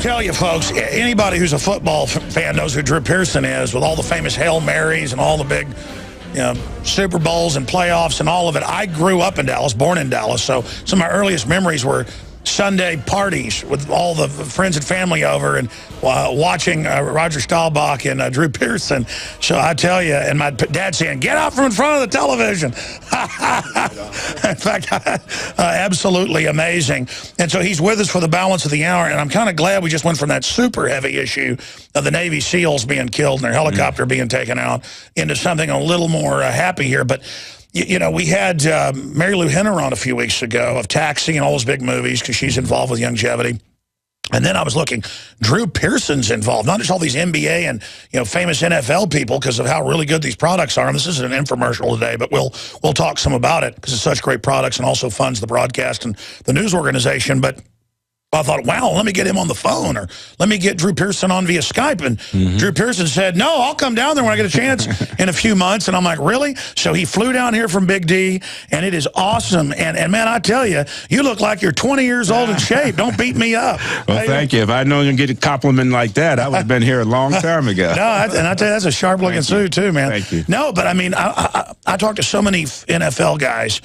Tell you folks, anybody who's a football fan knows who Drew Pearson is, with all the famous Hail Marys and all the big Super Bowls and playoffs and all of it. I grew up in Dallas, born in Dallas, so some of my earliest memories were Sunday parties with all the friends and family over and watching Roger Staubach and Drew Pearson. So I tell you, and my dad saying, "Get out from in front of the television." In fact, absolutely amazing. And so he's with us for the balance of the hour, and I'm kind of glad we just went from that super heavy issue of the Navy SEALs being killed and their helicopter being taken out into something a little more happy here. But you know, we had Mary Lou Henner on a few weeks ago of Taxi and all those big movies because she's involved with longevity. And then I was looking, Drew Pearson's involved, not just all these NBA and famous NFL people because of how really good these products are. And this isn't an infomercial today, but we'll talk some about it because it's such great products and also funds the broadcast and the news organization. But I thought, wow, let me get him on the phone or let me get Drew Pearson on via Skype. And Drew Pearson said, no, I'll come down there when I get a chance in a few months. And I'm like, really? So he flew down here from Big D, and it is awesome. And man, I tell you, you look like you're 20 years old in shape. Don't beat me up. Well, thank you. If I'd known you'd get a compliment like that, I would have been here a long time ago. No, and I tell you, that's a sharp-looking suit too, man. Thank you. No, but I mean, I talked to so many NFL guys,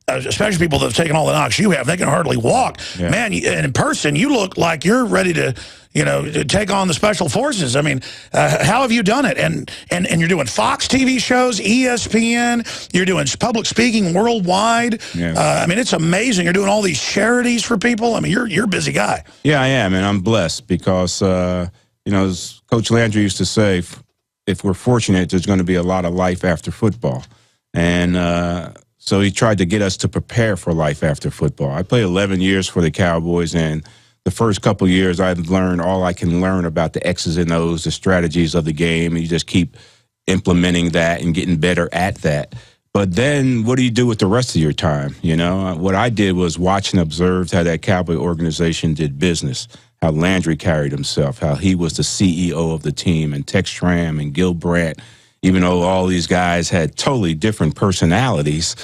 especially people that have taken all the knocks you have. They can hardly walk. Yeah. Man, and in person, you look like you're ready to, to take on the special forces. I mean, how have you done it? And you're doing Fox TV shows, ESPN. You're doing public speaking worldwide. Yeah. I mean, it's amazing. You're doing all these charities for people. I mean, you're a busy guy. Yeah, I am, and I'm blessed because, as Coach Landry used to say, if we're fortunate, there's going to be a lot of life after football. And so he tried to get us to prepare for life after football. I played 11 years for the Cowboys, and the first couple of years I've learned all I can learn about the X's and O's, the strategies of the game, and you just keep implementing that and getting better at that. But then what do you do with the rest of your time? What I did was watch and observe how that Cowboy organization did business, how Landry carried himself, how he was the CEO of the team, and Tex Schramm and Gil Brandt. Even though all these guys had totally different personalities,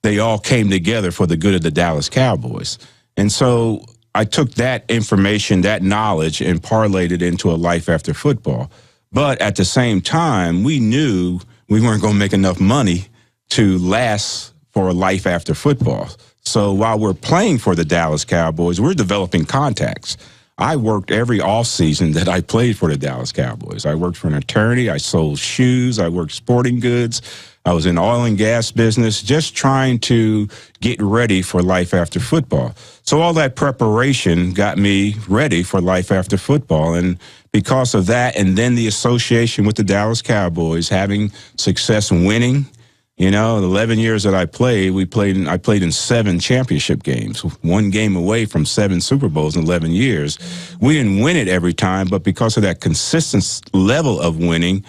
they all came together for the good of the Dallas Cowboys. And so I took that information, that knowledge, and parlayed it into a life after football. But at the same time, we knew we weren't going to make enough money to last for a life after football. So while we're playing for the Dallas Cowboys, we're developing contacts. I worked every offseason that I played for the Dallas Cowboys. I worked for an attorney. I sold shoes. I worked sporting goods. I was in oil and gas business, just trying to get ready for life after football. So all that preparation got me ready for life after football. And because of that, and then the association with the Dallas Cowboys, having success and winning, the 11 years that I played, I played in 7 championship games, 1 game away from 7 Super Bowls in 11 years. We didn't win it every time, but because of that consistent level of winning,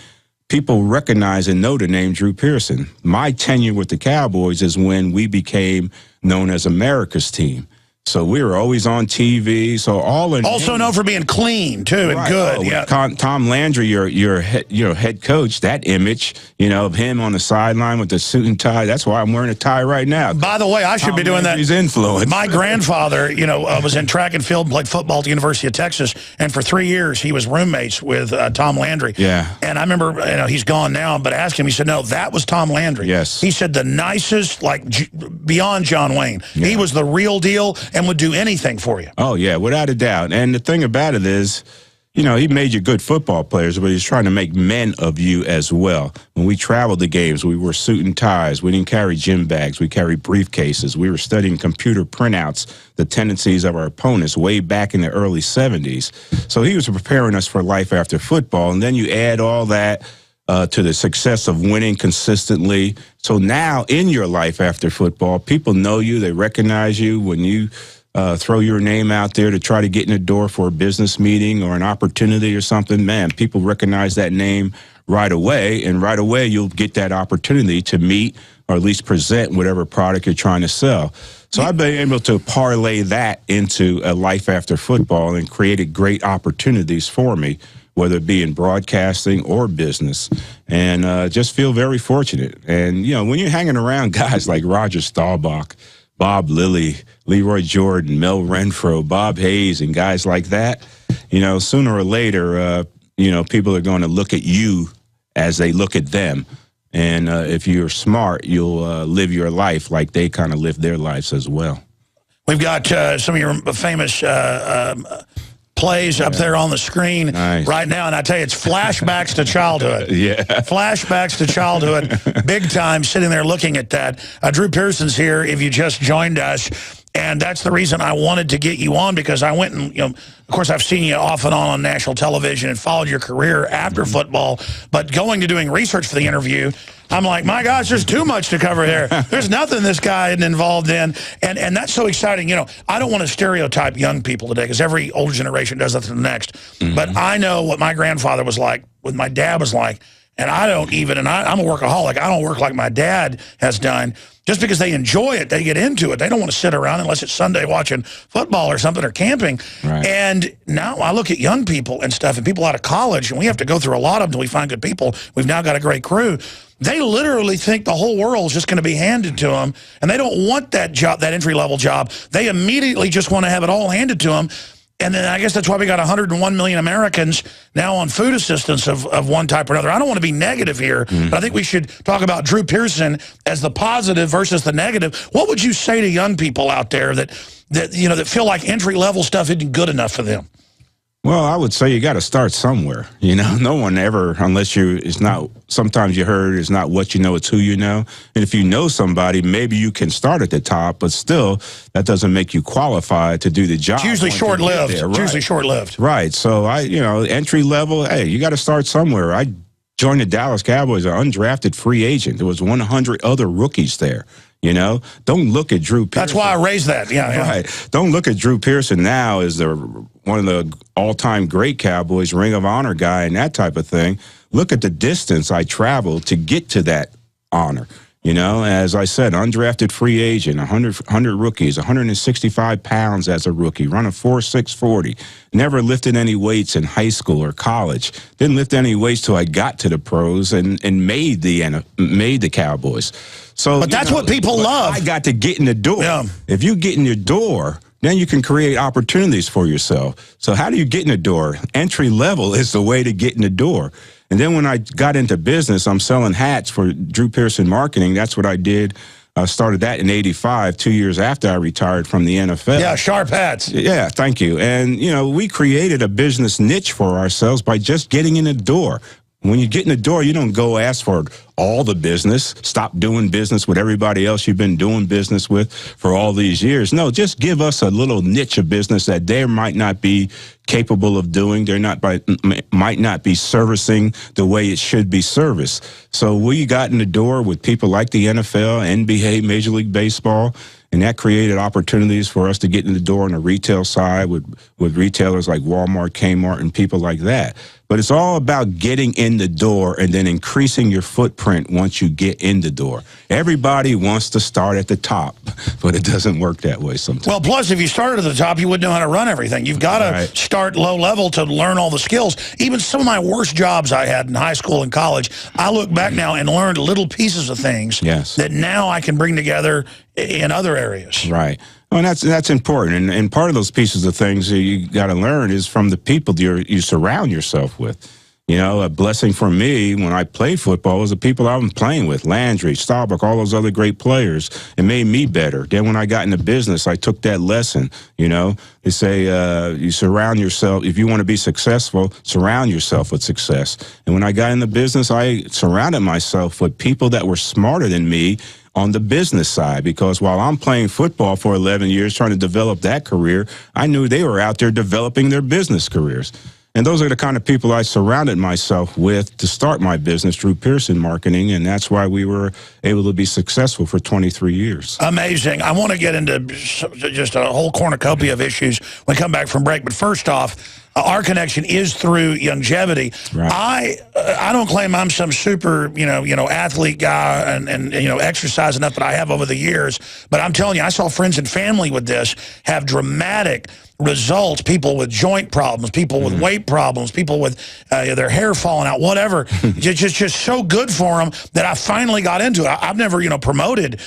people recognize and know the name Drew Pearson. My tenure with the Cowboys is when we became known as America's team. So we were always on TV. So also known for being clean too, and good. Yeah. Tom Landry, your head coach, that image, of him on the sideline with the suit and tie. That's why I'm wearing a tie right now. By the way, I should be doing that. He's influenced. My grandfather, was in track and field and played football at the University of Texas, and for 3 years he was roommates with Tom Landry. Yeah. And I remember, he's gone now, but I asked him. He said, "No, that was Tom Landry." Yes. He said the nicest, beyond John Wayne. Yeah. He was the real deal and would do anything for you. Oh, yeah, without a doubt. And the thing about it is, he made you good football players, but he's trying to make men of you as well. When we traveled the games, we wore suit and ties. We didn't carry gym bags. We carried briefcases. We were studying computer printouts, the tendencies of our opponents way back in the early 70s. So he was preparing us for life after football. And then you add all that to the success of winning consistently. So now in your life after football, people know you. They recognize you when you throw your name out there to try to get in the door for a business meeting or an opportunity or something. Man, people recognize that name right away, and right away you'll get that opportunity to meet or at least present whatever product you're trying to sell. So I've been able to parlay that into a life after football and created great opportunities for me, whether it be in broadcasting or business, and just feel very fortunate. And, when you're hanging around guys like Roger Staubach, Bob Lilly, Leroy Jordan, Mel Renfro, Bob Hayes, and guys like that, you know, sooner or later, you know, people are going to look at you as they look at them. And if you're smart, you'll live your life like they kind of live their lives as well. We've got some of your famous plays up there on the screen right now, and I tell you, it's flashbacks to childhood. Flashbacks to childhood, big time, sitting there looking at that. Drew Pearson's here, if you just joined us, and that's the reason I wanted to get you on, because I went and, you know, of course, I've seen you off and on national television and followed your career after football, but going to doing research for the interview, I'm like, my gosh, there's too much to cover here. There's nothing this guy isn't involved in. And that's so exciting. You know, I don't want to stereotype young people today, because every older generation does that to the next. But I know what my grandfather was like, what my dad was like. And I don't even, and I'm a workaholic. I don't work like my dad has done. Just because they enjoy it, they get into it. They don't want to sit around unless it's Sunday watching football or something, or camping. And now I look at young people and stuff, and people out of college, and we have to go through a lot of them until we find good people. We've now got a great crew. They literally think the whole world is just going to be handed to them, and they don't want that job, that entry-level job. They immediately just want to have it all handed to them. And then I guess that's why we got 101 million Americans now on food assistance of one type or another. I don't want to be negative here, but I think we should talk about Drew Pearson as the positive versus the negative. What would you say to young people out there that you know, that feel like entry-level stuff isn't good enough for them? Well, I would say you got to start somewhere. You know, no one ever, unless it's not, sometimes you heard it's not what you know, it's who you know. And if you know somebody, maybe you can start at the top, but still, that doesn't make you qualified to do the job. It's usually short-lived. It's usually short-lived. Right. So, you know, entry level, hey, you got to start somewhere. I joined the Dallas Cowboys, an undrafted free agent. There was 100 other rookies there. You know, don't look at Drew Pearson. That's why I raised that. Right. Don't look at Drew Pearson now as one of the all-time great Cowboys, Ring of Honor guy, and that type of thing. Look at the distance I traveled to get to that honor. You know, as I said, undrafted free agent, 100 rookies, 165 pounds as a rookie, run a 4.6 40. Never lifted any weights in high school or college. Didn't lift any weights till I got to the pros and made the Cowboys. So, but that's what people love. I got to get in the door. Yeah. If you get in your door, then you can create opportunities for yourself. So how do you get in the door? Entry level is the way to get in the door. And then when I got into business, I'm selling hats for Drew Pearson Marketing. That's what I did. I started that in '85, 2 years after I retired from the NFL. Yeah, sharp hats. Yeah, thank you. And, you know, we created a business niche for ourselves by just getting in the door. When you get in the door, you don't go ask for all the business, stop doing business with everybody else you've been doing business with for all these years. No, just give us a little niche of business that they might not be capable of doing. Might not be servicing the way it should be serviced. So we got in the door with people like the NFL, NBA, Major League Baseball, and that created opportunities for us to get in the door on the retail side with retailers like Walmart, Kmart, and people like that. But it's all about getting in the door and then increasing your footprint once you get in the door. Everybody wants to start at the top, but it doesn't work that way sometimes. Well, plus, if you started at the top, you wouldn't know how to run everything. You've got to start low level to learn all the skills. Even some of my worst jobs I had in high school and college, I look back now and learned little pieces of things that now I can bring together in other areas. Right. Well, and that's important. And part of those pieces of things that you got to learn is from the people you surround yourself with. You know, a blessing for me when I played football was the people I was playing with, Landry, Staubach, all those other great players. It made me better. Then when I got into business, I took that lesson. You know, they say you surround yourself. If you want to be successful, surround yourself with success. And when I got into business, I surrounded myself with people that were smarter than me on the business side, because while I'm playing football for 11 years, trying to develop that career, I knew they were out there developing their business careers. And those are the kind of people I surrounded myself with to start my business, Drew Pearson Marketing, and that's why we were able to be successful for 23 years. Amazing. I want to get into just a whole cornucopia of issues when we come back from break. But first off, our connection is through longevity. Right. I don't claim I'm some super, you know, athlete guy and you know, exercise enough that I have over the years. But I'm telling you, I saw friends and family with this have dramatic results. People with joint problems, people with weight problems, people with their hair falling out, whatever. just so good for them that I finally got into it. I've never, you know, promoted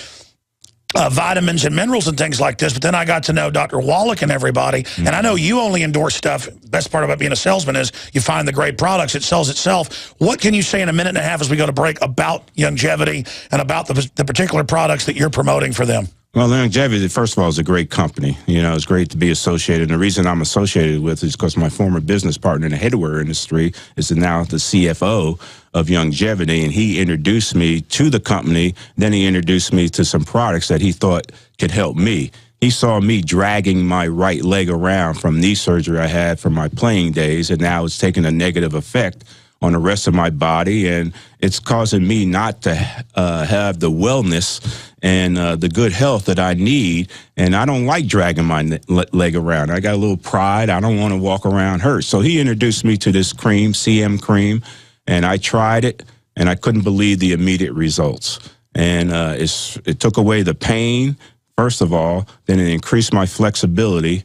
vitamins and minerals and things like this, but then I got to know Dr. Wallach and everybody, and I know you only endorse stuff. Best part about being a salesman is you find the great products, it sells itself. What can you say in a minute and a half as we go to break about longevity and about the particular products that you're promoting for them? Well, Longevity, first of all, is a great company. You know, it's great to be associated. And the reason I'm associated with is because my former business partner in the headwear industry is now the CFO of Longevity, and he introduced me to the company. Then he introduced me to some products that he thought could help me. He saw me dragging my right leg around from knee surgery I had from my playing days, and now it's taking a negative effect on the rest of my body, and it's causing me not to have the wellness and the good health that I need. And I don't like dragging my leg around. I got a little pride. I don't want to walk around hurt. So he introduced me to this cream, CM cream, and I tried it, and I couldn't believe the immediate results. And it took away the pain, first of all, then it increased my flexibility,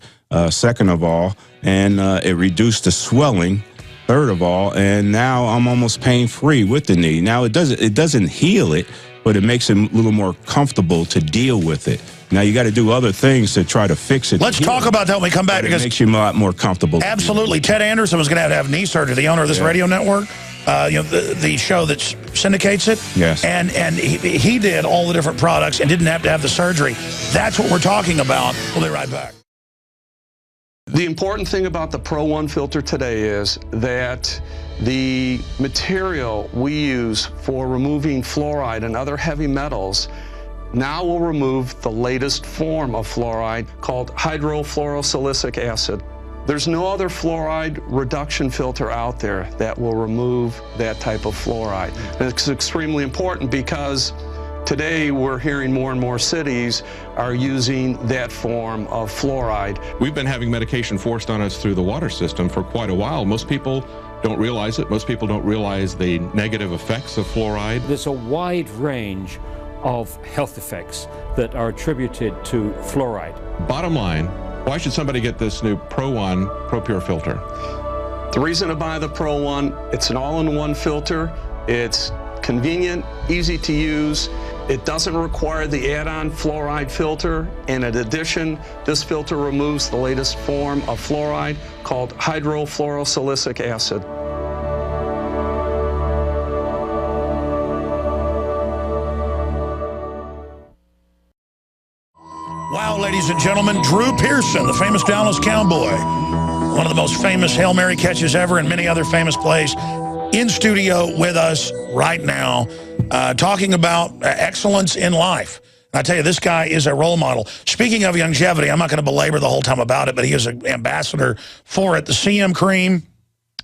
second of all, and it reduced the swelling, third of all, and now I'm almost pain-free with the knee. Now, it doesn't heal it, but it makes it a little more comfortable to deal with it. Now, you got to do other things to try to fix it. Let's talk about that when we come back, because it makes you a lot more comfortable. Absolutely. Ted Anderson was going to have knee surgery, the owner of this radio network, you know, the show that syndicates it. Yes. And he did all the different products and didn't have to have the surgery. That's what we're talking about. We'll be right back. The important thing about the Pro One filter today is that the material we use for removing fluoride and other heavy metals now will remove the latest form of fluoride called hydrofluorosilicic acid. There's no other fluoride reduction filter out there that will remove that type of fluoride. And it's extremely important because today we're hearing more and more cities are using that form of fluoride. We've been having medication forced on us through the water system for quite a while. Most people don't realize it. Most people don't realize the negative effects of fluoride. There's a wide range of health effects that are attributed to fluoride. Bottom line, why should somebody get this new Pro One Pro Pure filter? The reason to buy the Pro One, it's an all-in-one filter. It's convenient, easy to use. It doesn't require the add-on fluoride filter, and in addition, this filter removes the latest form of fluoride called hydrofluorosilicic acid. Wow, ladies and gentlemen, Drew Pearson, the famous Dallas Cowboy, one of the most famous Hail Mary catches ever and many other famous plays, in studio with us right now, talking about excellence in life. And I tell you, this guy is a role model. Speaking of longevity, I'm not going to belabor the whole time about it, but he is an ambassador for it. The CM Cream,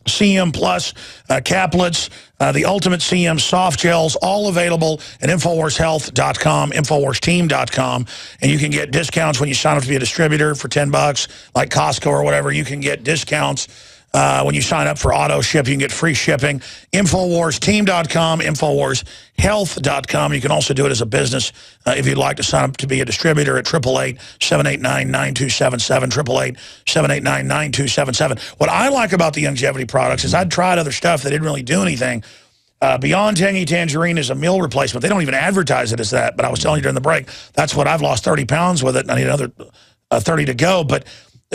CM Plus, caplets, the Ultimate CM soft gels, all available at InfoWarsHealth.com, InfoWarsTeam.com, and you can get discounts when you sign up to be a distributor for $10, like Costco or whatever. You can get discounts when you sign up for auto ship. You can get free shipping. InfoWarsTeam.com, InfoWarsHealth.com. You can also do it as a business if you'd like to sign up to be a distributor at 888-789-9277, 888-789-9277. What I like about the longevity products is I'd tried other stuff that didn't really do anything. Beyond Tangy Tangerine is a meal replacement. They don't even advertise it as that, but I was telling you during the break, that's what I've lost 30 pounds with it, and I need another 30 to go. But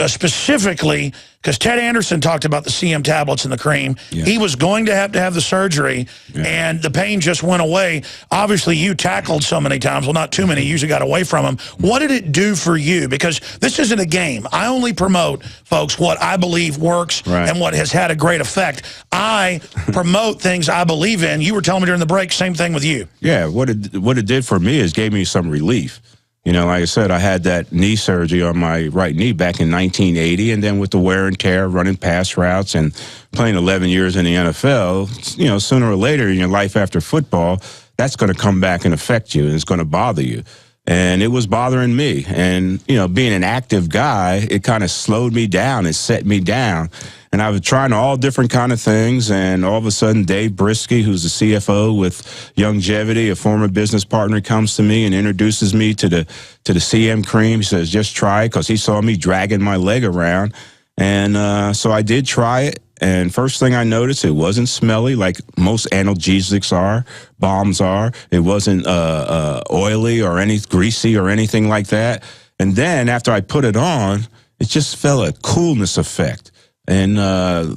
specifically, because Ted Anderson talked about the CM tablets and the cream. Yeah. He was going to have the surgery, and the pain just went away. Obviously, you tackled so many times. Well, not too many. You usually got away from him. What did it do for you? Because this isn't a game. I only promote, folks, what I believe works and what has had a great effect. I promote things I believe in. You were telling me during the break, same thing with you. Yeah, what it did for me is gave me some relief. You know, like I said, I had that knee surgery on my right knee back in 1980, and then with the wear and tear, running pass routes and playing 11 years in the NFL, you know, sooner or later in your life after football, that's going to come back and affect you, and it's going to bother you. And it was bothering me. And, you know, being an active guy, it kind of slowed me down. It set me down. And I was trying all different kind of things, and all of a sudden, Dave Brisky, who's the CFO with Longevity, a former business partner, comes to me and introduces me to the CM cream. He says, just try it, because he saw me dragging my leg around. And so I did try it, and first thing I noticed, it wasn't smelly like most analgesics are, bombs are. It wasn't oily or any greasy or anything like that. And then after I put it on, it just felt a coolness effect. And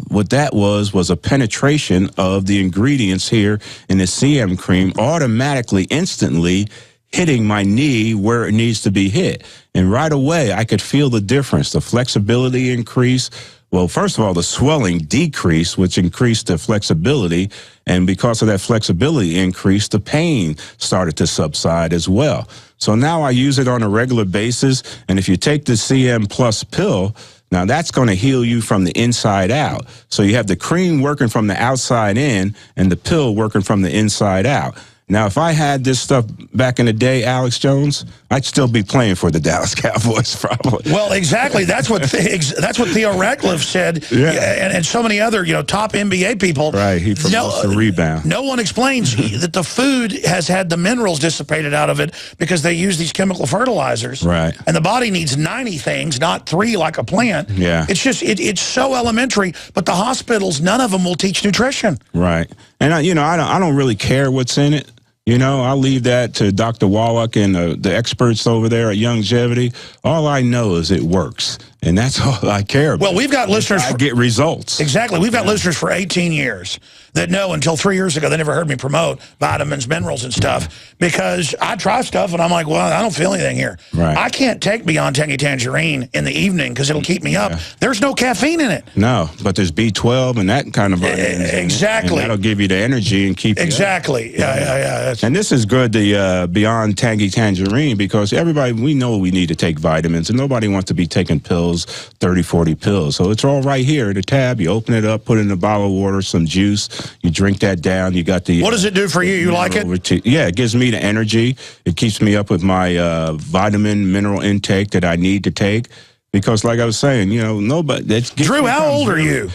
what that was a penetration of the ingredients here in the CM cream automatically, instantly hitting my knee where it needs to be hit. And right away, I could feel the difference. The flexibility increased. Well, first of all, the swelling decreased, which increased the flexibility. And because of that flexibility increase, the pain started to subside as well. So now I use it on a regular basis. And if you take the CM Plus pill, now that's going to heal you from the inside out. So you have the cream working from the outside in and the pill working from the inside out. Now, if I had this stuff back in the day, Alex Jones, I'd still be playing for the Dallas Cowboys, probably. Well, exactly. That's what Theo Ratcliffe said, and so many other top NBA people. Right. He promotes the rebound. No one explains that the food has had the minerals dissipated out of it because they use these chemical fertilizers. Right. And the body needs 90 things, not 3 like a plant. Yeah. It's just it's so elementary. But the hospitals, none of them will teach nutrition. Right. And I don't really care what's in it. I'll leave that to Dr. Wallach and the experts over there at Longevity. All I know is it works, and that's all I care about. Well, we've got listeners. I get results. Exactly. We've got listeners for 18 years that know until 3 years ago they never heard me promote vitamins, minerals, and stuff because I try stuff, and I'm like, well, I don't feel anything here. Right. I can't take Beyond Tangy Tangerine in the evening because it'll keep me up. There's no caffeine in it. No, but there's B12 and that kind of vitamins. Exactly. And that'll give you the energy and keep you Exactly. up. Yeah. And this is good, the Beyond Tangy Tangerine, because everybody, we know we need to take vitamins, and nobody wants to be taking pills, 30, 40 pills. So it's all right here, the tab. You open it up, put it in a bottle of water, some juice. You drink that down. You got the... What does it do for you? You like it? Yeah, it gives me the energy. It keeps me up with my vitamin, mineral intake that I need to take. Because like I was saying, nobody... Drew, how old are you?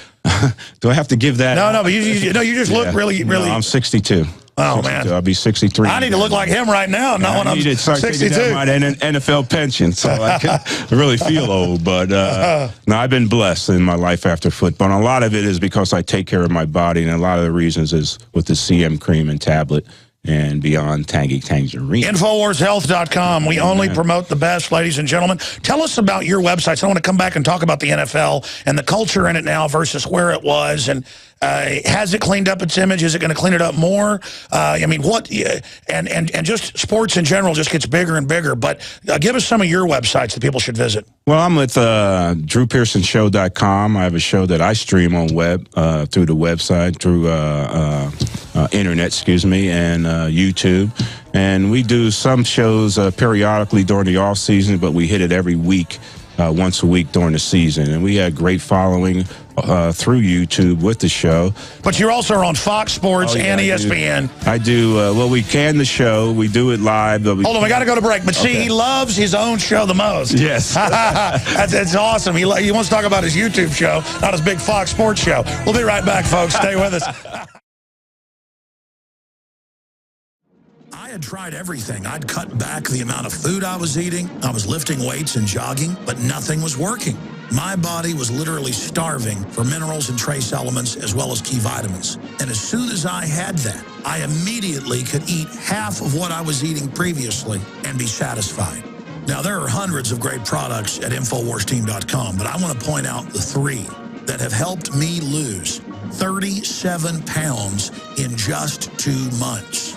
Do I have to give that? No, but you just look really... No, I'm 62. Oh, 62. man. I'll be 63. I need to look like him right now, not when I'm 62. My NFL pension, so I can really feel old. But no, I've been blessed in my life after football. And a lot of it is because I take care of my body, and a lot of the reasons is with the CM cream and tablet and Beyond Tangy Tangerine. InfoWarsHealth.com. We only promote the best, ladies and gentlemen. Tell us about your websites. I want to come back and talk about the NFL and the culture in it now versus where it was. And has it cleaned up its image? Is it going to clean it up more? What? And just sports in general just gets bigger and bigger. But give us some of your websites that people should visit. Well, I'm with DrewPearsonShow.com. I have a show that I stream on web through the website, through internet, and YouTube. And we do some shows periodically during the off season, but we hit it every week, once a week during the season. And we had great following through YouTube with the show. But you're also on Fox Sports and ESPN. I do. We can the show. We do it live. Hold on, we got to go to break. But see, he loves his own show the most. Yes. That's awesome. He wants to talk about his YouTube show, not his big Fox Sports show. We'll be right back, folks. Stay with us. I had tried everything. I'd cut back the amount of food I was eating. I was lifting weights and jogging, but nothing was working. My body was literally starving for minerals and trace elements as well as key vitamins. And as soon as I had that, I immediately could eat half of what I was eating previously and be satisfied. Now, there are hundreds of great products at InfoWarsTeam.com, but I want to point out the 3 that have helped me lose 37 pounds in just 2 months.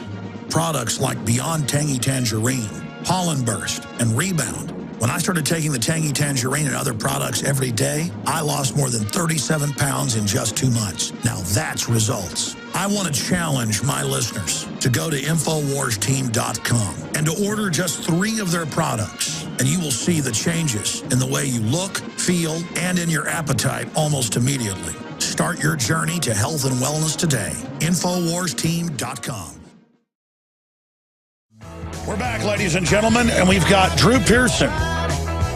Products like Beyond Tangy Tangerine, Pollen Burst, and Rebound. When I started taking the Tangy Tangerine and other products every day, I lost more than 37 pounds in just 2 months. Now that's results. I want to challenge my listeners to go to InfoWarsTeam.com and to order just 3 of their products, and you will see the changes in the way you look, feel, and in your appetite almost immediately. Start your journey to health and wellness today. InfoWarsTeam.com. We're back, ladies and gentlemen, and we've got Drew Pearson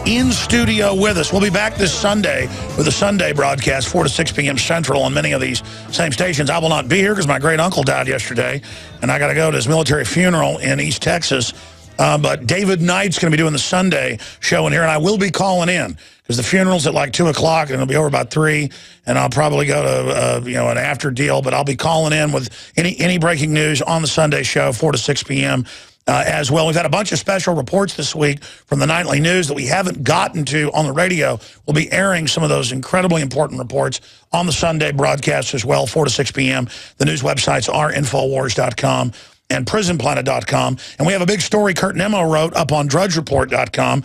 in studio with us. We'll be back this Sunday with a Sunday broadcast, 4 to 6 p.m. Central on many of these same stations. I will not be here because my great uncle died yesterday, and I got to go to his military funeral in East Texas. But David Knight's going to be doing the Sunday show in here, and I will be calling in because the funeral's at like 2 o'clock, and it'll be over about 3, and I'll probably go to an after deal, but I'll be calling in with any breaking news on the Sunday show, 4 to 6 p.m. As well. We've had a bunch of special reports this week from the nightly news that we haven't gotten to on the radio. We'll be airing some of those incredibly important reports on the Sunday broadcast as well, 4 to 6 p.m. The news websites are Infowars.com and PrisonPlanet.com. And we have a big story Kurt Nemo wrote up on DrudgeReport.com.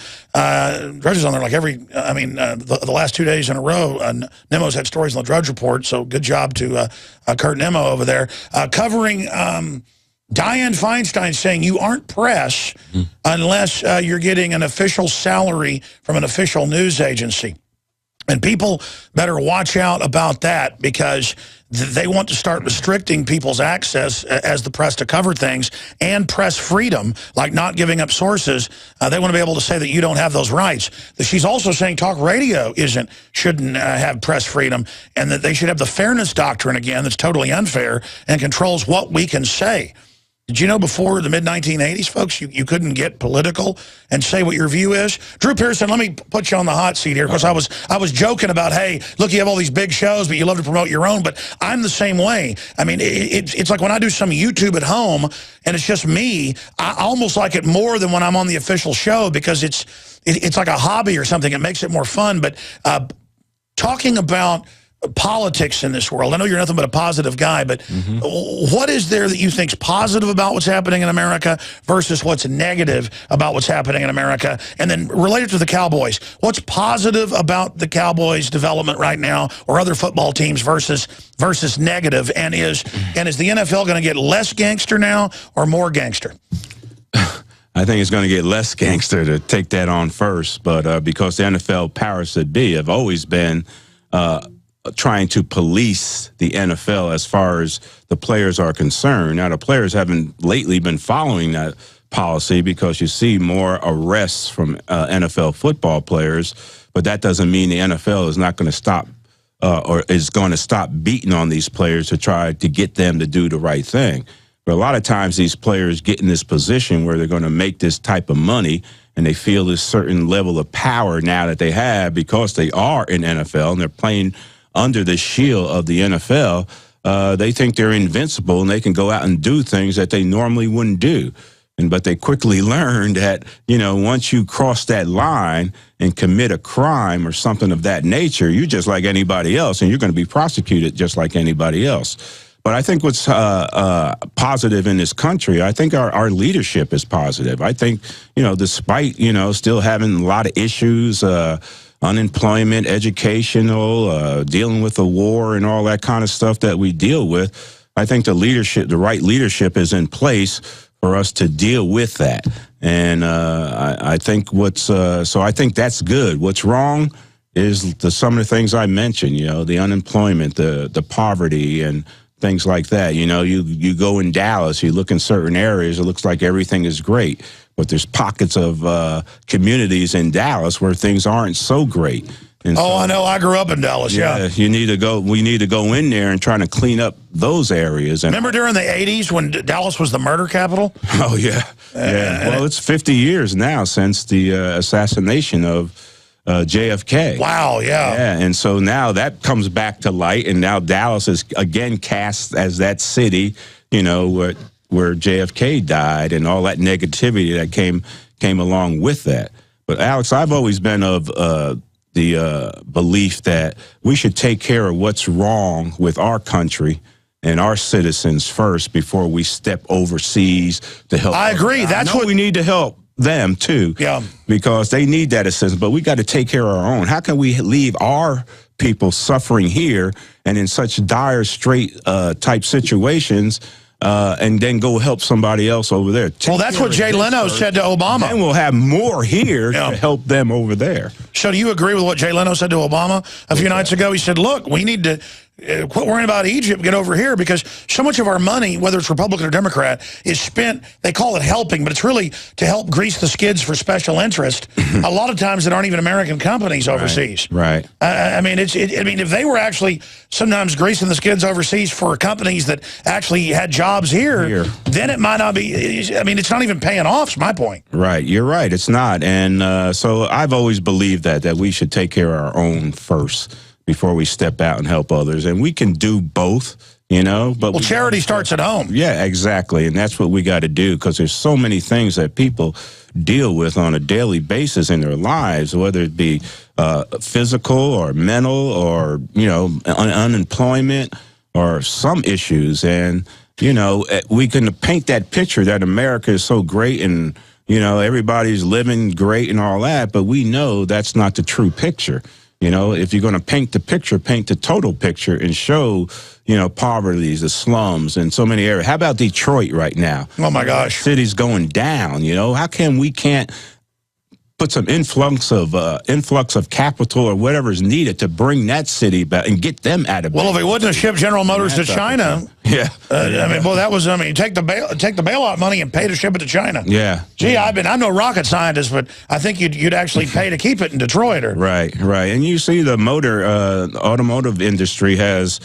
Drudge is on there like the last 2 days in a row. Nemo's had stories on the Drudge Report, so good job to Kurt Nemo over there. Covering Dianne Feinstein saying you aren't press unless you're getting an official salary from an official news agency. And people better watch out about that because they want to start restricting people's access as the press to cover things and press freedom, like not giving up sources. They want to be able to say that you don't have those rights. She's also saying talk radio shouldn't have press freedom, and that they should have the fairness doctrine again that's totally unfair and controls what we can say. Did you know before the mid-1980s, folks, you couldn't get political and say what your view is? Drew Pearson, let me put you on the hot seat here because I was joking about, hey, look, you have all these big shows, but you love to promote your own. But I'm the same way. I mean, it's like when I do some YouTube at home and it's just me, I almost like it more than when I'm on the official show because it's like a hobby or something. It makes it more fun. But talking about politics in this world. I know you're nothing but a positive guy, but what is there that you think's positive about what's happening in America versus what's negative about what's happening in America? And then related to the Cowboys, what's positive about the Cowboys' development right now or other football teams versus negative? And is the NFL going to get less gangster now or more gangster? I think it's going to get less gangster to take that on first, but because the NFL powers that be have always been trying to police the NFL as far as the players are concerned. Now, the players haven't lately been following that policy because you see more arrests from NFL football players, but that doesn't mean the NFL is not going to stop or is going to stop beating on these players to try to get them to do the right thing. But a lot of times these players get in this position where they're going to make this type of money and they feel this certain level of power now that they have because they are in NFL and they're playing under the shield of the NFL. They think they're invincible and they can go out and do things that they normally wouldn't do. But they quickly learn that, once you cross that line and commit a crime or something of that nature, you're just like anybody else and you're going to be prosecuted just like anybody else. But I think what's positive in this country, I think our leadership is positive. I think, despite, still having a lot of issues, unemployment, educational, dealing with the war and all that kind of stuff that we deal with, I think the right leadership is in place for us to deal with that. And I think so I think that's good. What's wrong is some of the things I mentioned, the unemployment, the poverty and things like that. You go in Dallas, you look in certain areas, it looks like everything is great. But there's pockets of communities in Dallas where things aren't so great. And so, I know. I grew up in Dallas, yeah. We need to go in there and try to clean up those areas. And remember during the 80s when Dallas was the murder capital? Oh, yeah. Well, it's 50 years now since the assassination of JFK. Wow, yeah. Yeah, and so now that comes back to light, and now Dallas is again cast as that city, where JFK died and all that negativity that came along with that. But Alex, I've always been of the belief that we should take care of what's wrong with our country and our citizens first before we step overseas to help. I agree. That's what we need to help them too. Yeah. Because they need that assistance, but we got to take care of our own. How can we leave our people suffering here and in such dire straight type situations and then go help somebody else over there? Well, that's what Jay Leno said to Obama. And we'll have more here to help them over there. So do you agree with what Jay Leno said to Obama a few nights ago? He said, look, we need to Quit worrying about Egypt, get over here, because so much of our money, whether it's Republican or Democrat, is spent, they call it helping, but it's really to help grease the skids for special interest, a lot of times that aren't even American companies overseas. Right. I mean, if they were actually sometimes greasing the skids overseas for companies that actually had jobs here, then it might not be, I mean, it's not even paying off, is my point. Right, you're right, it's not. And so I've always believed that we should take care of our own first before we step out and help others. And we can do both, you know. But well, charity starts at home. Yeah, exactly. And that's what we got to do, because there's so many things that people deal with on a daily basis in their lives, whether it be physical or mental or, you know, unemployment or some issues. And, you know, we can paint that picture that America is so great and, you know, everybody's living great and all that, but we know that's not the true picture. You know, if you're going to paint the picture, paint the total picture and show, you know, poverty, the slums in so many areas. How about Detroit right now? Oh, my gosh. The city's going down, you know. How come we can't put some influx of capital or whatever is needed to bring that city back and get them out of Well, if it wouldn't have shipped General Motors to China, I mean, well, that was, I mean, take the bailout money and pay to ship it to China. Yeah. Gee, I'm no rocket scientist, but I think you'd actually pay to keep it in Detroit. Or right. And you see the automotive industry has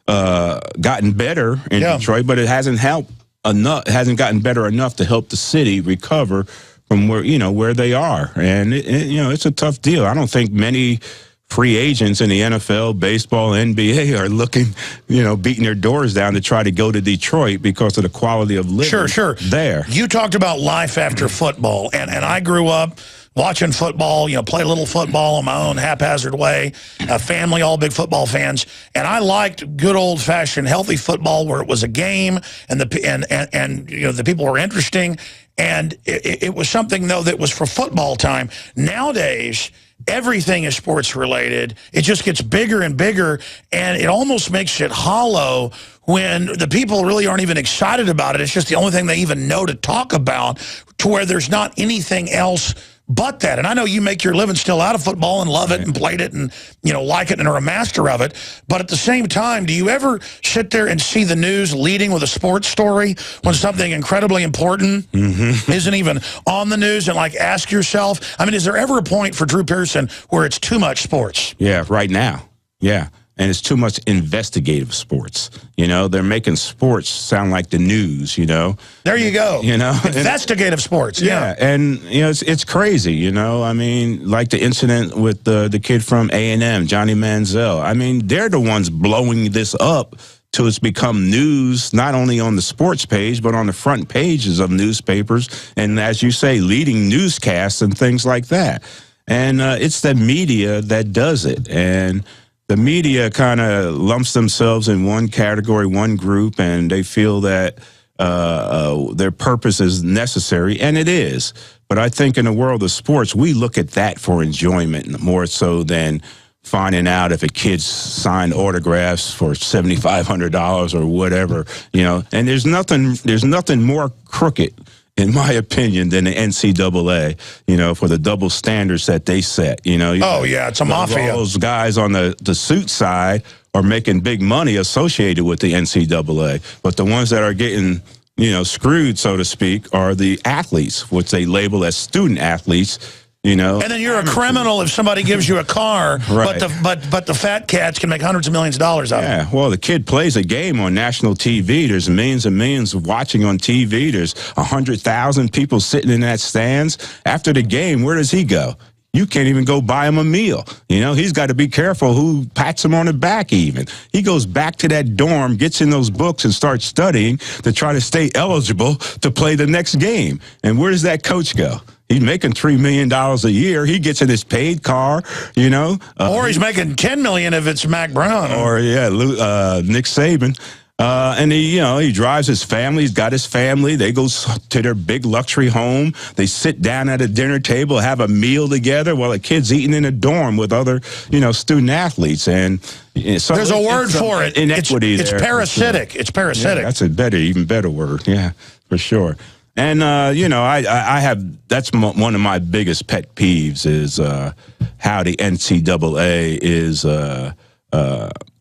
gotten better in Detroit, but it hasn't helped enough. It hasn't gotten better enough to help the city recover from where they are. And it's a tough deal. I don't think many free agents in the NFL, baseball, NBA are looking, beating their doors down to try to go to Detroit because of the quality of living there. You talked about life after football, and I grew up watching football, play a little football in my own haphazard way, a family, all big football fans. And I liked good old-fashioned healthy football where it was a game and the people were interesting. And it was something, though, that was for football time. Nowadays, everything is sports related. It just gets bigger and bigger, and it almost makes it hollow when the people really aren't even excited about it. It's just the only thing they even know to talk about, to where there's not anything else but that. And I know you make your living still out of football and love it and played it and, like it and are a master of it. But at the same time, do you ever sit there and see the news leading with a sports story when something incredibly important isn't even on the news, and ask yourself, I mean, is there ever a point for Drew Pearson where it's too much sports? Yeah, right now. Yeah. And it's too much investigative sports. They're making sports sound like the news, There you go. Investigative sports. Yeah. And, it's crazy, I mean, like the incident with the kid from A&M, Johnny Manziel. I mean, they're the ones blowing this up till it's become news, not only on the sports page, but on the front pages of newspapers. And as you say, leading newscasts and things like that. And it's the media that does it. And the media kind of lumps themselves in one category, one group, and they feel that their purpose is necessary, and it is. But I think in the world of sports, we look at that for enjoyment more so than finding out if a kid signed autographs for $7,500 or whatever, And there's nothing more crooked, in my opinion, than the NCAA, for the double standards that they set, it's a mafia. All those guys on the suit side are making big money associated with the NCAA. But the ones that are getting, screwed, so to speak, are the athletes, which they label as student athletes. And then you're a criminal if somebody gives you a car, right. but the fat cats can make hundreds of millions of dollars out of it. Yeah, well, the kid plays a game on national TV. There's millions and millions watching on TV. There's 100,000 people sitting in that stands. After the game, where does he go? You can't even go buy him a meal. He's got to be careful who pats him on the back even. He goes back to that dorm, gets in those books, and starts studying to try to stay eligible to play the next game. And where does that coach go? He's making $3 million a year. He gets in his paid car, or he's making $10 million if it's Mac Brown. Or, Nick Saban. And he drives his family. He's got his family. They go to their big luxury home. They sit down at a dinner table, have a meal together while a kid's eating in a dorm with other, student athletes. And so there's a word for it. Inequity. It's parasitic. Sure. It's parasitic. Yeah, that's a even better word. Yeah, for sure. And, I have, that's one of my biggest pet peeves is how the NCAA is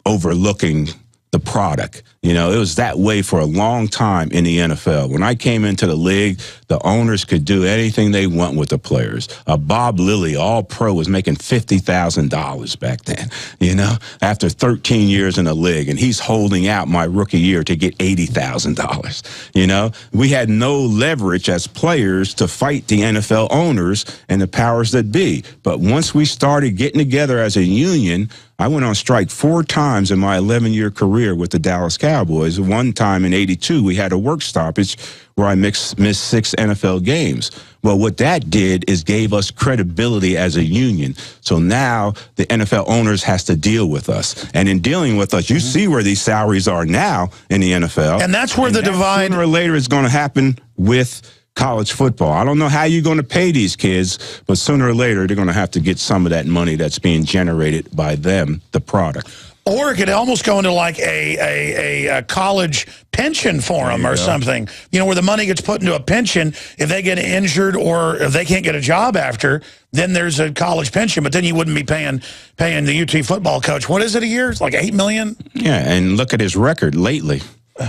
overlooking the product. You know, it was that way for a long time in the NFL. When I came into the league, the owners could do anything they want with the players. Bob Lilly, all-pro, was making $50,000 back then, you know, after 13 years in the league, and he's holding out my rookie year to get $80,000. You know, we had no leverage as players to fight the NFL owners and the powers that be. But once we started getting together as a union, I went on strike 4 times in my 11-year career with the Dallas Cowboys. One time in '82, we had a work stoppage where I missed 6 NFL games. Well, what that did is gave us credibility as a union. So now the NFL owners has to deal with us. And in dealing with us, you see where these salaries are now in the NFL. And that's where the divide... Sooner or later is going to happen with college football. I don't know how you're going to pay these kids, but sooner or later they're going to have to get some of that money that's being generated by them, the product. Or it could almost go into like a college pension for them or something, you know, where the money gets put into a pension. If they get injured or if they can't get a job after, then there's a college pension. But then you wouldn't be paying the UT football coach. What is it a year? It's like $8 million? Yeah, and look at his record lately.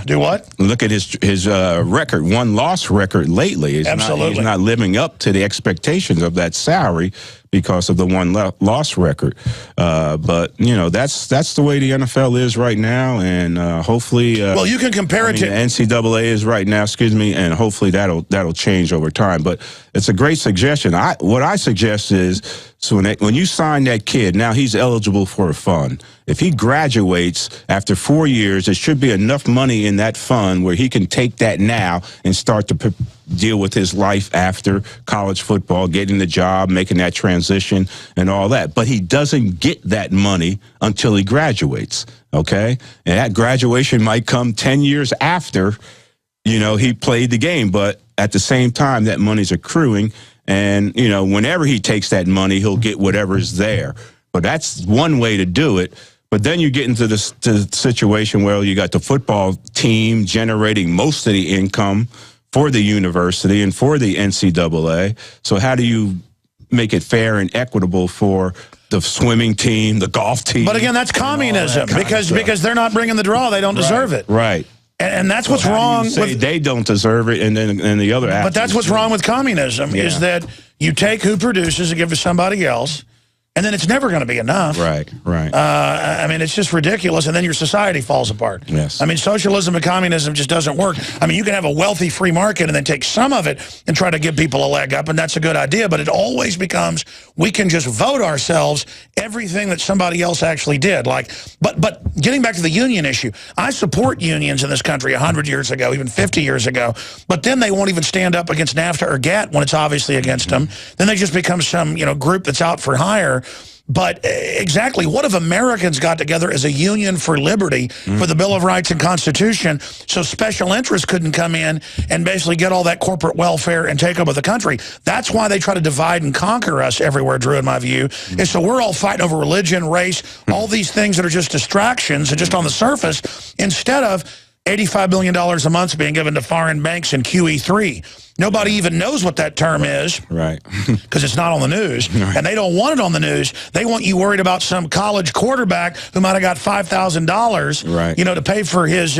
Do what? Look at his record, 1-loss record lately. He's not living up to the expectations of that salary because of the 1-loss record. But you know, that's the way the NFL is right now, and hopefully, well, you can compare it to the NCAA is right now. Excuse me, and hopefully that'll change over time. But it's a great suggestion. What I suggest is, so when you sign that kid, now he's eligible for a fund. If he graduates after 4 years, there should be enough money in that fund where he can take that now and start to deal with his life after college football, getting the job, making that transition and all that. But he doesn't get that money until he graduates, okay? And that graduation might come 10 years after, you know, he played the game. But at the same time, that money's accruing. And, you know, whenever he takes that money, he'll get whatever's there. But that's one way to do it. But then you get into the situation where you got the football team generating most of the income for the university and for the NCAA. So how do you make it fair and equitable for the swimming team, the golf team? But again, that's communism because they're not bringing the draw. They don't deserve it. Right. And that's what's wrong with... They don't deserve it, and then the other athletes. But that's what's wrong with communism, is that you take who produces and give to somebody else, and then it's never going to be enough. Right, right. I mean, it's just ridiculous, and then your society falls apart. Yes. I mean, socialism and communism just doesn't work. I mean, you can have a wealthy free market and then take some of it and try to give people a leg up, and that's a good idea, but it always becomes, we can just vote ourselves everything that somebody else actually did. Like, but getting back to the union issue, I support unions in this country 100 years ago, even 50 years ago, but then they won't even stand up against NAFTA or GATT when it's obviously against them. Then they just become some, you know, group that's out for hire. But exactly, what if Americans got together as a union for liberty, for the Bill of Rights and Constitution, so special interests couldn't come in and basically get all that corporate welfare and take over the country? That's why they try to divide and conquer us everywhere, Drew, in my view, is so we're all fighting over religion, race, all these things that are just distractions and just on the surface, instead of $85 billion a month being given to foreign banks in QE3. Nobody even knows what that term is. Right. Because it's not on the news. Right. And they don't want it on the news. They want you worried about some college quarterback who might have got $5,000, right, you know, to pay for his,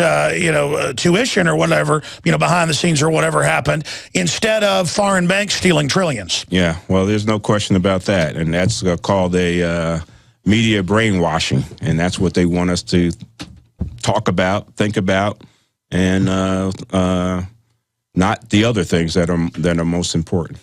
tuition or whatever, you know, behind the scenes or whatever happened, instead of foreign banks stealing trillions. Yeah, well, there's no question about that. And that's called a media brainwashing. And that's what they want us to talk about, think about, and not the other things that are most important.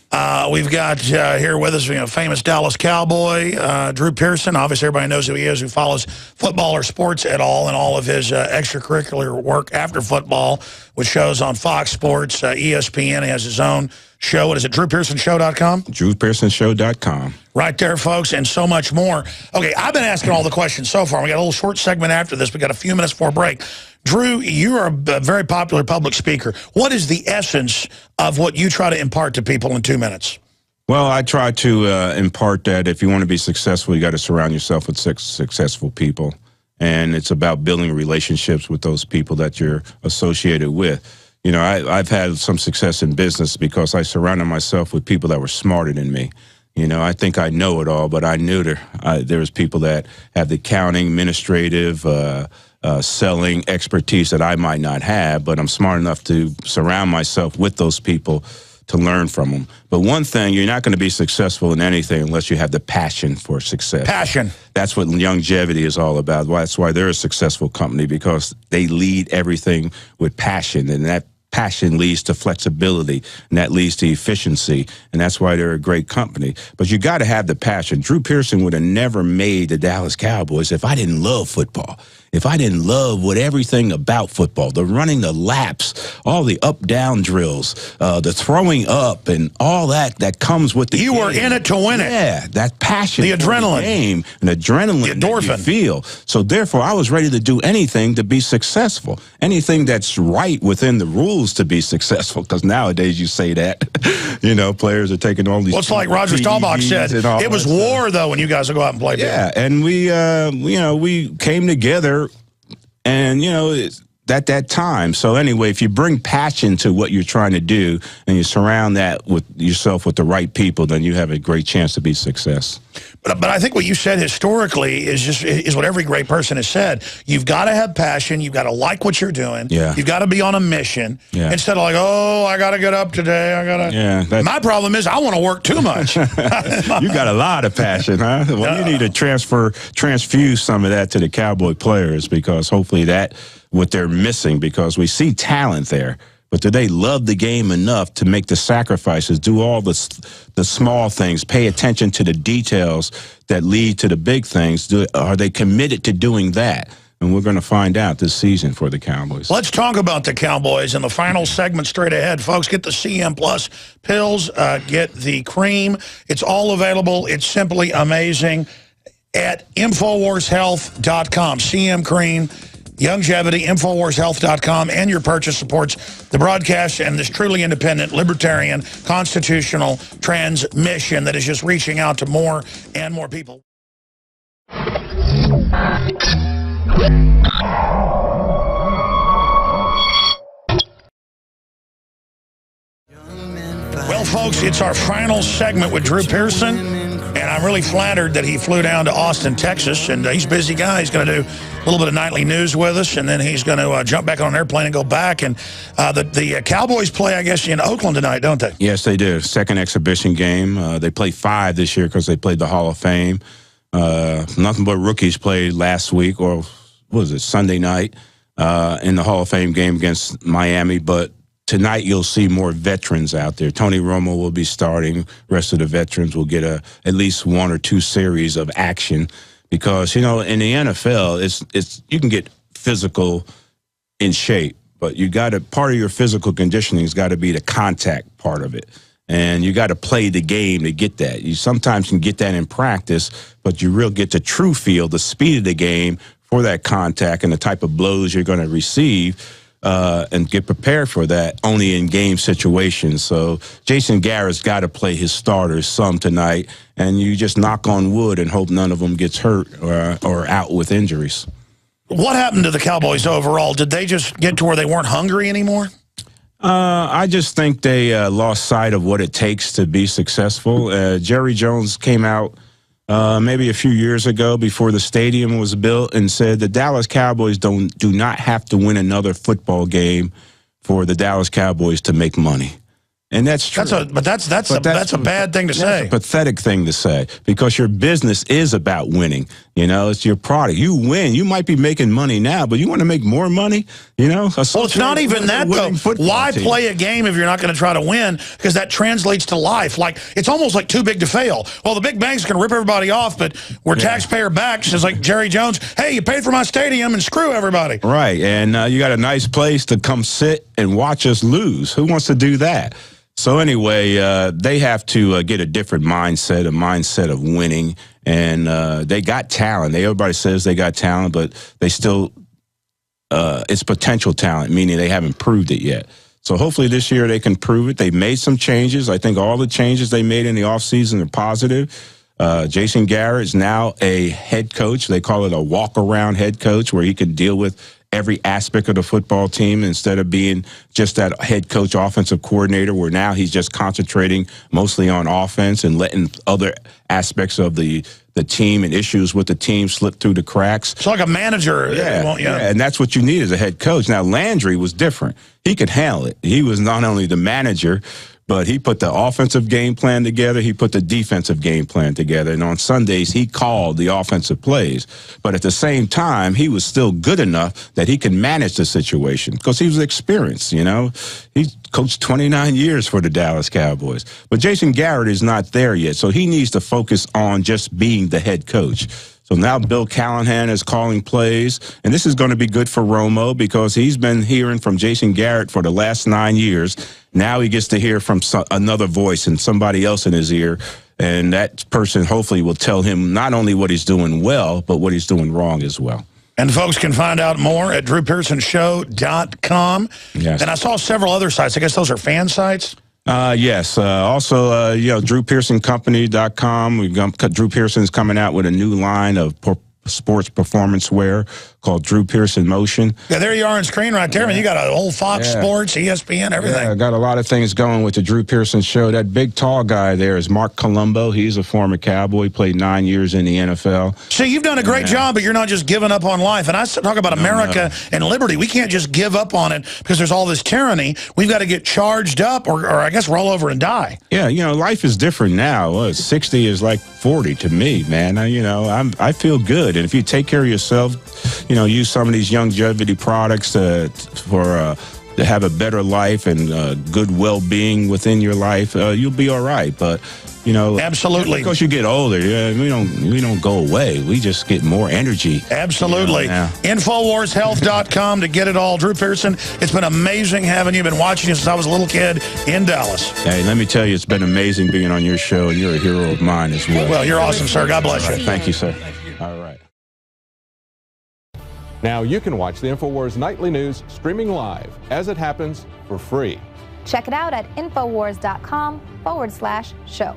We've got here with us, famous Dallas Cowboy, Drew Pearson. Obviously, everybody knows who he is, who follows football or sports at all, and all of his extracurricular work after football, which shows on Fox Sports, ESPN. He has his own show. What is it, DrewPearsonShow.com? DrewPearsonShow.com. Right there, folks, and so much more. Okay, I've been asking all the questions so far. We got a little short segment after this. We got a few minutes before break. Drew, you are a very popular public speaker. What is the essence of what you try to impart to people in 2 minutes? Well, I try to impart that if you want to be successful, you got to surround yourself with successful people. And it's about building relationships with those people that you're associated with. You know, I've had some success in business because I surrounded myself with people that were smarter than me. You know, I think I know it all, but I knew there was people that have the accounting, administrative, selling expertise that I might not have, but I'm smart enough to surround myself with those people to learn from them. But one thing, you're not going to be successful in anything unless you have the passion for success. Passion. That's what longevity is all about. That's why they're a successful company, because they lead everything with passion, and that passion leads to flexibility, and that leads to efficiency, and that's why they're a great company. But you got to have the passion. Drew Pearson would have never made the Dallas Cowboys if I didn't love football, if I didn't love everything about football, the running, the laps, all the up-down drills, the throwing up, and all that comes with the game. You were in it to win it. Yeah, that passion. The adrenaline. The game, and adrenaline. The endorphin. That you feel. So therefore, I was ready to do anything to be successful, anything that's right within the rules to be successful, because nowadays you say that, you know, players are taking all these. Well, it's like Roger Staubach said, it was war, though, when you guys would go out and play. Yeah, and we came together, and, you know, at that time. So anyway, if you bring passion to what you're trying to do and you surround that with yourself with the right people, then you have a great chance to be success. But I think what you said historically is what every great person has said. You've got to have passion. You've got to like what you're doing. Yeah. You've got to be on a mission. Yeah. Instead of like, oh, I got to get up today. I got to. Yeah. My problem is I want to work too much. You got a lot of passion, huh? Well, you need to transfuse some of that to the Cowboy players, because hopefully that what they're missing, because we see talent there. But do they love the game enough to make the sacrifices, do all the small things, pay attention to the details that lead to the big things? Are they committed to doing that? And we're going to find out this season for the Cowboys. Let's talk about the Cowboys in the final segment straight ahead. Folks, get the CM Plus pills, get the cream. It's all available. It's simply amazing at InfoWarsHealth.com. CM Cream. Longevity, InfoWarsHealth.com, and your purchase supports the broadcast and this truly independent, libertarian, constitutional transmission that is just reaching out to more and more people. Well, folks, it's our final segment with Drew Pearson, and I'm really flattered that he flew down to Austin, Texas, and he's a busy guy. He's going to do a little bit of nightly news with us, and then he's going to jump back on an airplane and go back. And the Cowboys play, I guess, in Oakland tonight, don't they? Yes, they do. Second exhibition game. They played 5 this year because they played the Hall of Fame. Nothing but rookies played last week, or what was it, Sunday night, in the Hall of Fame game against Miami. But tonight you'll see more veterans out there. Tony Romo will be starting. Rest of the veterans will get at least 1 or 2 series of action, because, you know, in the NFL, it's you can get physical in shape, but you got to, part of your physical conditioning has got to be the contact part of it. And you got to play the game to get that. You sometimes can get that in practice, but you really get the true feel, the speed of the game for that contact and the type of blows you're going to receive, and get prepared for that only in game situations. So Jason Garrett's got to play his starters some tonight, and you just knock on wood and hope none of them gets hurt or out with injuries. What happened to the Cowboys overall? Did they just get to where they weren't hungry anymore? I just think they lost sight of what it takes to be successful. Jerry Jones came out maybe a few years ago before the stadium was built and said the Dallas Cowboys do not have to win another football game for the Dallas Cowboys to make money. And that's true. That's a bad thing to say. That's a pathetic thing to say, because your business is about winning. You know, it's your product. You win. You might be making money now, but you want to make more money, you know? Well, it's not even that, though. Why play a game if you're not going to try to win? Because that translates to life. Like, it's almost like too big to fail. Well, the big bank's going to rip everybody off, but we're taxpayer backed. It's like Jerry Jones, hey, you paid for my stadium and screw everybody. Right, and you got a nice place to come sit and watch us lose. Who wants to do that? So anyway, they have to get a different mindset, a mindset of winning. And they got talent. Everybody says they got talent, but they still, it's potential talent, meaning they haven't proved it yet. So hopefully this year they can prove it. They've made some changes. I think all the changes they made in the offseason are positive. Jason Garrett is now a head coach. They call it a walk-around head coach, where he can deal with every aspect of the football team instead of being just that head coach, offensive coordinator, where now he's just concentrating mostly on offense and letting other aspects of the team and issues with the team slip through the cracks. It's like a manager. Yeah, and that's what you need as a head coach. Now, Landry was different. He could handle it. He was not only the manager, but he put the offensive game plan together. He put the defensive game plan together. And on Sundays, he called the offensive plays. But at the same time, he was still good enough that he could manage the situation because he was experienced, you know. He coached 29 years for the Dallas Cowboys. But Jason Garrett is not there yet, so he needs to focus on just being the head coach. So now Bill Callahan is calling plays, and this is going to be good for Romo because he's been hearing from Jason Garrett for the last 9 years. Now he gets to hear from another voice and somebody else in his ear, and that person hopefully will tell him not only what he's doing well, but what he's doing wrong as well. And folks can find out more at DrewPearsonShow.com. Yes. And I saw several other sites. I guess those are fan sites? Yes. Also, DrewPearsonCompany.com. Drew Pearson's coming out with a new line of sports performance wear called Drew Pearson Motion. Yeah, there you are on screen right there. I mean, you got a whole Fox Sports, ESPN, everything. Yeah, I got a lot of things going with the Drew Pearson Show. That big, tall guy there is Mark Colombo. He's a former Cowboy, played 9 years in the NFL. See, you've done a great job, but you're not just giving up on life. And I talk about America and liberty. We can't just give up on it because there's all this tyranny. We've got to get charged up or I guess roll over and die. Yeah, life is different now. 60 is like 40 to me, man. I feel good. And if you take care of yourself, use some of these longevity products to have a better life and good well-being within your life, you'll be all right. But absolutely, because you get older, we don't go away. We just get more energy. Absolutely. Infowarshealth.com to get it all. Drew Pearson, it's been amazing having you. Been watching you since I was a little kid in Dallas. Hey, let me tell you, it's been amazing being on your show, and you're a hero of mine as well. Well, you're awesome, sir. God bless you. Thank you, sir. All right. Now you can watch the InfoWars Nightly News streaming live as it happens for free. Check it out at Infowars.com/show.